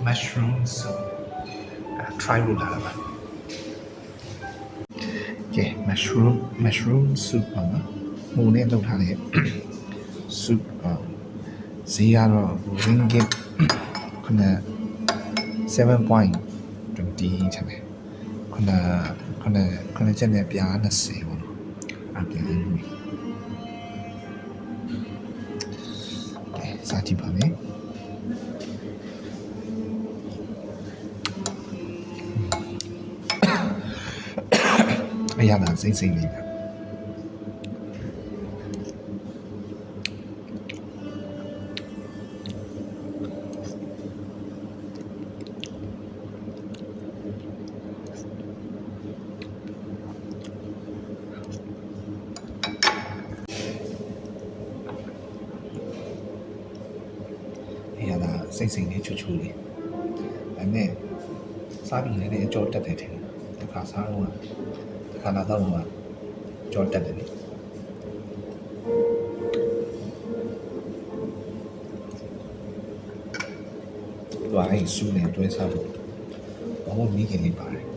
mushroom soup try လို့လာတာပါကဲ mushroom soup ပါနော်ဟိုနဲ့လောက်ထားတဲ့ soup ဈေးကတော့ ringgit 7.20 ထင်တယ်ခုနချက်နဲ့ပြား20ပေါ့နော်အပြန်ရင်းပြီကဲစားကြည့်ပါမယ်အရသာစိမ့်လေးပဲရတာစိတ်လေးချူချူလေးဒါနဲ့စားပြီးလည်းအကြောတက်တယ်ထင်တယ်တခါစားတော့တခါလာတော့ကြောတက်တယ်လေတွားရေးစူးနေတွဲစားဖို့ဘာလို့မိခင်လေးပါတယ်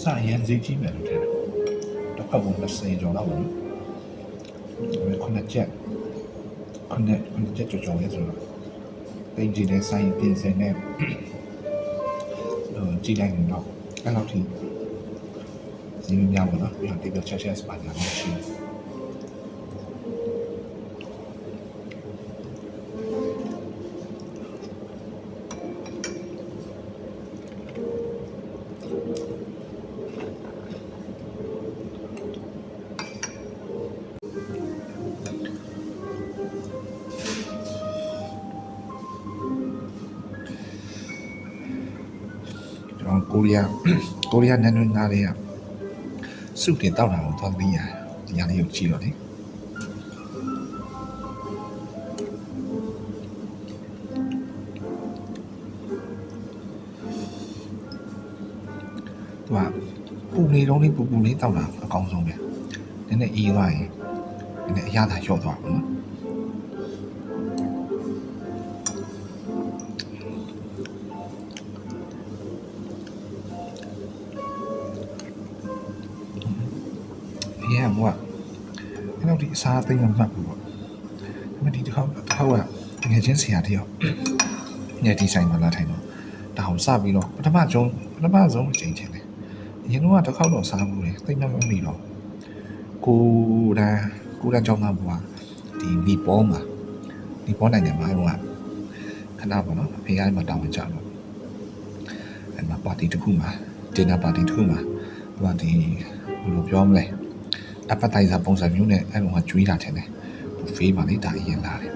စားရင်ဈေးကြီးမယ်လို့ထင်တယ်တစ်ခါကုန်20ကျော်လောက်ပါနော်ခုနချက်ကြော်ရဲဆိုတော့တင်ကြည့်တဲ့ဆိုင်ပြင်စင်နဲ့ကြည့်လိုက်ရင်တော့အဲ့လောက်ထိဈေးများပါနော်ပြီးတော့ဒီချက်စပါးညာမရှိကိုရီးယားနန်းတွင်းသားတွေကစုတင်တောက်တာကိုသွားပြီးရဒီရလေးကိုကြည့်တော့လေသူကပူနေတော့လေးပူလေးတောက်တာအကောင်းဆုံးပဲနည်းနည်းအေးသွားရင်နည်းနည်းအရသာလျော့သွားပါနော်ရမ်းဘောအဲ့တော့ဒီအစားသိမ့်မမှတ်ဘူးပေါ့ဒါပေမဲ့ဒီတစ်ခါကတကယ်ချင်းဆရာတယောက်ညဒီဆိုင်မှာလာထိုင်တော့ဒါအောင်စပြီးတော့ပထမဆုံးအချိန်ချင်းတယ်အရင်တော့တစ်ခါတော့စားဘူးလေသိမ့်မမှတ်မိတော့ကိုတန်းကြောင်းသားဘွားဒီနီပေါ်နိုင်ငံမှာတော့ခဏပေါ့နော်အဖေကမှတောင်းဝင်ကြတော့အဲ့မှာပါတီတစ်ခုမှာဒီနာပါတီတစ်ခုမှာသူကဒီဘယ်လိုပြောမလဲappetizer ပုံစံမျိုးနဲ့အဲ့လိုကကျွေးတာထင်တယ်ဖေးမှာလေဒါအရင်လာတယ်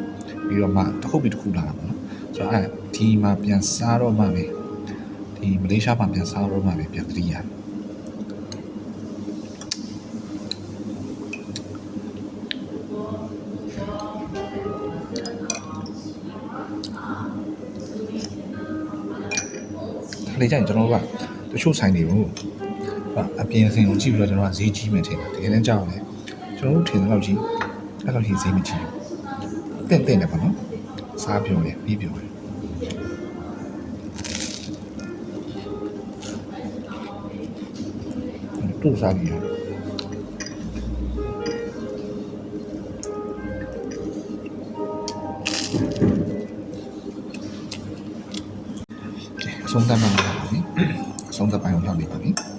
ပြီးတော့မှတစ်ခုပြီးတစ်ခုလာတာပေါ့နော်ဆိုတော့အဲ့ဒီမှာပြန်စားတော့မှပဲဒီမလေးရှားမှာပြန်စားတော့မှပဲပြန်သတိရလေကြာရင်ကျွန်တော်တို့ကတချို့ဆိုင်တွေကိုအပြင်စင်ကိုကြည့်ပြီးတော့ကျွန်တော်ကဈေးကြီးမယ်ထင်တယ်တကယ်တမ်းကြောက်တယ်ကျွန်တော်တို့ထင်တဲ့လောက်ကြီးအဲ့လောက်ကြီးဈေးမကြီးဘူးတင့်တယ်ပေါ့နော်စားပြောတယ်ပြီးပြောတယ်တူစားပြီးဆုံးသက်မှာပါပြီဆုံးသက်ပိုင်းကိုရောက်နေပါပြီ